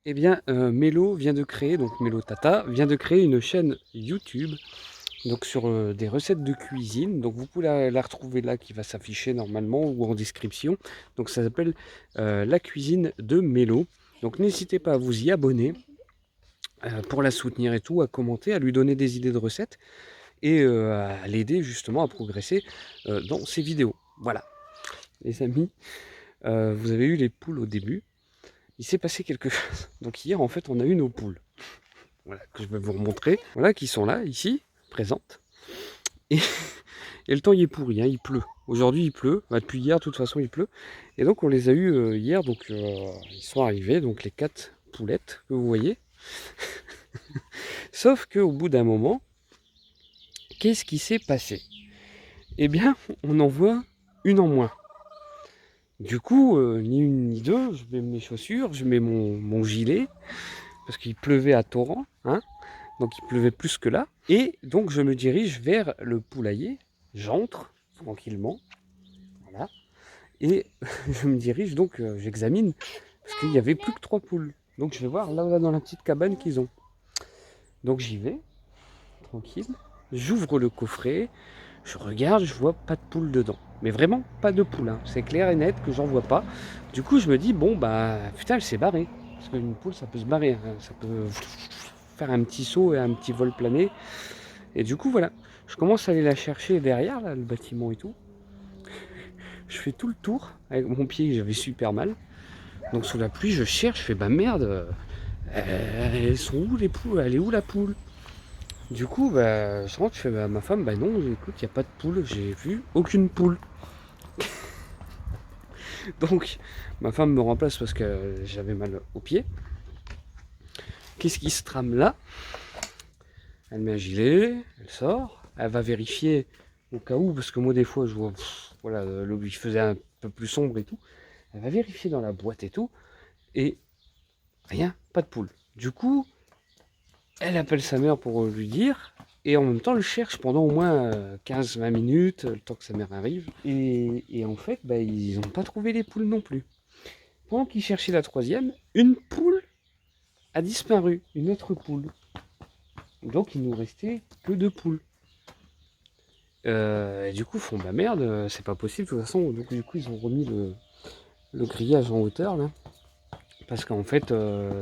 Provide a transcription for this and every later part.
Eh bien, Mélo vient de créer, donc Mélo Tata, vient de créer une chaîne YouTube, donc sur des recettes de cuisine. Donc vous pouvez la retrouver là, qui va s'afficher normalement ou en description. Donc ça s'appelle La cuisine de Mélo. Donc n'hésitez pas à vous y abonner pour la soutenir et tout, à commenter, à lui donner des idées de recettes et à l'aider justement à progresser dans ses vidéos. Voilà, les amis, vous avez eu les poules au début. Il s'est passé quelque chose. Donc hier, en fait, on a eu nos poules. Voilà, que je vais vous remontrer. Voilà, qui sont là, ici, présentes. Et, et le temps, il est pourri, hein, il pleut. Aujourd'hui, il pleut. Bah, depuis hier, de toute façon, il pleut. Et donc, on les a eus hier. Donc, ils sont arrivés. Donc, les 4 poulettes que vous voyez. Sauf qu'au bout d'un moment, qu'est-ce qui s'est passé? Eh bien, on en voit une en moins. Du coup, ni une ni deux, je mets mes chaussures, je mets mon gilet, parce qu'il pleuvait à torrent, hein. Donc il pleuvait plus que là. Et donc je me dirige vers le poulailler. J'entre tranquillement. Voilà. Et je me dirige donc, j'examine. Parce qu'il n'y avait plus que 3 poules. Donc je vais voir là dans la petite cabane qu'ils ont. Donc j'y vais, tranquille. J'ouvre le coffret. Je regarde, je vois pas de poules dedans. Mais vraiment pas de poules. Hein. C'est clair et net que j'en vois pas. Du coup je me dis, bon bah putain elle s'est barrée. Parce qu'une poule ça peut se barrer. Hein. Ça peut faire un petit saut et un petit vol plané. Et du coup, voilà, je commence à aller la chercher derrière, là, le bâtiment et tout. Je fais tout le tour avec mon pied, j'avais super mal. Donc sous la pluie, je cherche, je fais bah merde, elles sont où les poules? Elle est où la poule? Du coup, bah, je rentre, je fais bah, ma femme, bah non, écoute, il n'y a pas de poule, j'ai vu aucune poule. Donc, ma femme me remplace parce que j'avais mal au pied. Qu'est-ce qui se trame là? Elle met un gilet, elle sort, elle va vérifier au cas où, parce que moi des fois je vois, voilà, il faisait un peu plus sombre et tout. Elle va vérifier dans la boîte et tout, et rien, pas de poule. Du coup, elle appelle sa mère pour lui dire, et en même temps elle cherche pendant au moins 15-20 minutes, le temps que sa mère arrive. Et en fait, bah, ils n'ont pas trouvé les poules non plus. Pendant qu'ils cherchaient la troisième, une poule a disparu, une autre poule. Donc il nous restait que 2 poules. Et du coup, ils font bah merde, c'est pas possible de toute façon. Donc du coup, ils ont remis le grillage en hauteur là, parce qu'en fait,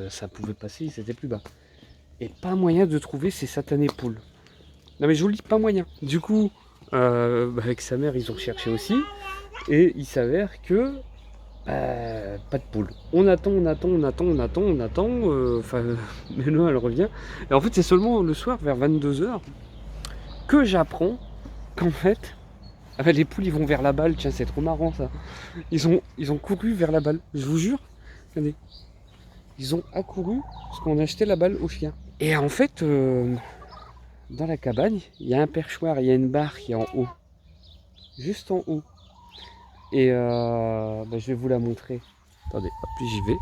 ça pouvait passer, c'était plus bas. Et pas moyen de trouver ces satanées poules. Non mais je vous le dis, pas moyen. Du coup, bah, avec sa mère, ils ont cherché aussi, et il s'avère que pas de poule. On attend, on attend, on attend, on attend, on attend. Enfin, mais là, elle revient. Et en fait, c'est seulement le soir, vers 22 h, que j'apprends qu'en fait, ah bah, les poules ils vont vers la balle, tiens c'est trop marrant ça. Ils ont couru vers la balle, je vous jure. Regardez. Ils ont accouru parce qu'on a acheté la balle au chien. Et en fait, dans la cabane, il y a un perchoir, il y a une barre qui est en haut. Juste en haut. Et bah, je vais vous la montrer. Attendez, hop, j'y vais.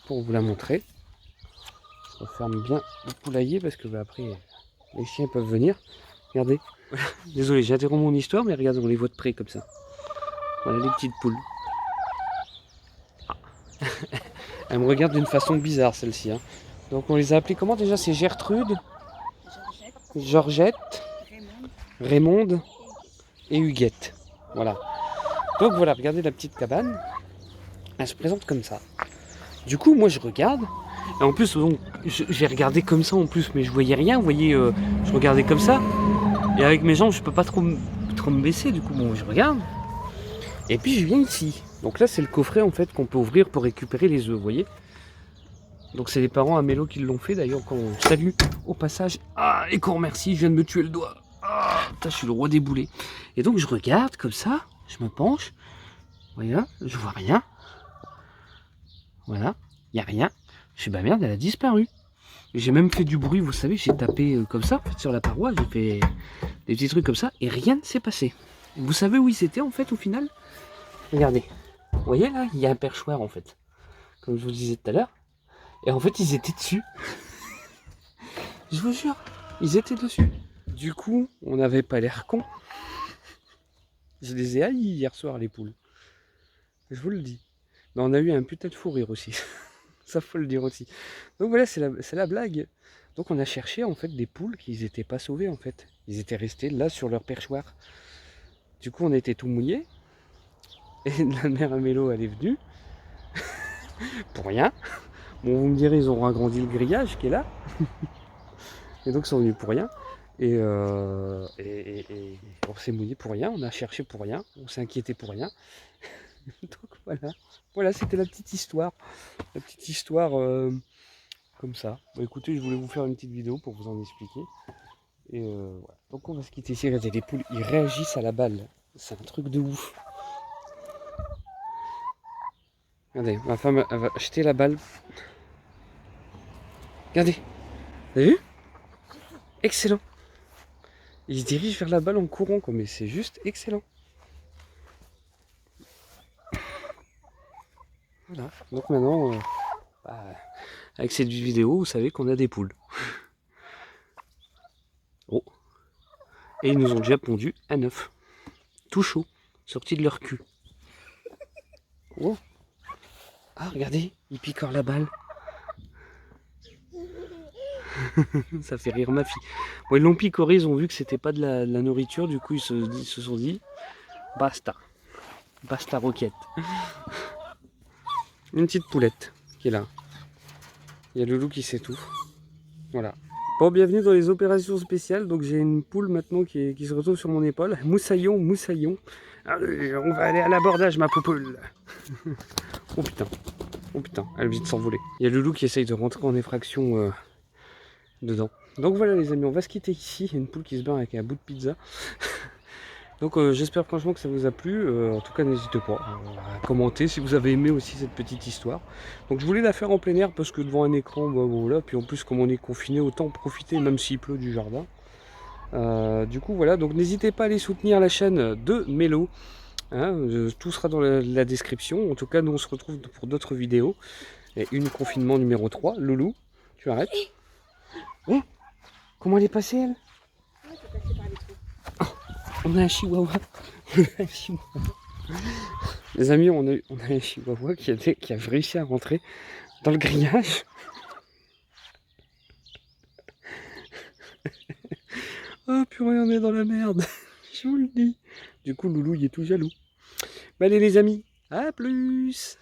Pour vous la montrer. Je referme bien le poulailler parce que bah, après les chiens peuvent venir. Regardez. Désolé, j'interromps mon histoire, mais regardez, on les voit de près comme ça. Voilà les petites poules. Elle me regarde d'une façon bizarre celle-ci. Hein. Donc on les a appelées comment déjà? C'est Gertrude, Georgette, Raymonde et Huguette. Voilà. Donc voilà, regardez la petite cabane. Elle se présente comme ça. Du coup, moi je regarde. Et en plus, donc, j'ai regardé comme ça en plus, mais je voyais rien. Vous voyez, je regardais comme ça. Et avec mes jambes, je peux pas trop me baisser. Du coup, bon, je regarde. Et puis je viens ici. Donc là, c'est le coffret en fait qu'on peut ouvrir pour récupérer les œufs, vous voyez. Donc c'est les parents à Mélo qui l'ont fait d'ailleurs, qu'on salue au passage. Ah, et qu'on remercie, je viens de me tuer le doigt. Ah, putain, je suis le roi des boulets. Et donc je regarde comme ça, je me penche. Voilà, je vois rien. Voilà, il n'y a rien. Je suis bah merde, elle a disparu. J'ai même fait du bruit, vous savez, j'ai tapé comme ça, en fait, sur la paroi, j'ai fait des petits trucs comme ça, et rien ne s'est passé. Vous savez où ils étaient en fait au final? Regardez, vous voyez là, il y a un perchoir en fait, comme je vous disais tout à l'heure. Et en fait, ils étaient dessus. Je vous jure, ils étaient dessus. Du coup, on n'avait pas l'air con. Je les ai haïs hier soir, les poules. Je vous le dis. Mais on a eu un putain de fou rire aussi. Ça faut le dire aussi. Donc voilà, c'est la blague. Donc on a cherché en fait des poules qui n'étaient pas sauvées en fait. Ils étaient restés là sur leur perchoir. Du coup on était tout mouillés. Et la mère Amélo elle est venue. Pour rien. Bon vous me direz ils ont agrandi le grillage qui est là. Et donc ils sont venus pour rien. Et on s'est mouillé pour rien, on a cherché pour rien, on s'est inquiété pour rien. Donc voilà. Voilà, c'était la petite histoire. La petite histoire comme ça. Bon, écoutez, je voulais vous faire une petite vidéo pour vous en expliquer. Et voilà. Donc on va se quitter ici. Regardez, les poules, ils réagissent à la balle. C'est un truc de ouf. Regardez, ma femme, elle va jeter la balle. Regardez. Vous avez vu? Excellent. Il se dirige vers la balle en courant, quoi. Mais c'est juste excellent. Voilà. Donc maintenant, bah, avec cette vidéo, vous savez qu'on a des poules. Oh. Et ils nous ont déjà pondu à 9. Tout chaud. Sortis de leur cul. Oh. Ah, regardez, ils picorent la balle. Ça fait rire ma fille. Bon, ils l'ont picoré, ils ont vu que c'était pas de la nourriture, du coup ils se sont dit basta. Basta roquette. Une petite poulette qui est là. Il y a Loulou qui s'étouffe. Voilà. Bon, bienvenue dans les opérations spéciales. Donc j'ai une poule maintenant qui se retrouve sur mon épaule. Moussaillon, moussaillon. Allez, on va aller à l'abordage, ma poupoule. Oh putain. Oh putain, elle vient de s'envoler. Il y a Loulou qui essaye de rentrer en effraction dedans. Donc voilà les amis, on va se quitter ici. Il y a une poule qui se barre avec un bout de pizza. Donc j'espère franchement que ça vous a plu. En tout cas n'hésitez pas à commenter si vous avez aimé aussi cette petite histoire. Donc je voulais la faire en plein air parce que devant un écran, bah, voilà. Puis en plus comme on est confiné, autant profiter même s'il pleut du jardin. Du coup voilà, donc n'hésitez pas à aller soutenir la chaîne de Mélo. Hein, tout sera dans la description. En tout cas nous on se retrouve pour d'autres vidéos. Et une confinement numéro 3. Loulou, tu arrêtes? Oh, comment elle est passée elle? Ouais, t'es passé par les trous. On a un chihuahua. On a un chihuahua. Les amis, on a un chihuahua qui a réussi à rentrer dans le grillage. Oh purée, on est dans la merde. Je vous le dis. Du coup, Loulou, il est tout jaloux. Bah allez les amis, à plus.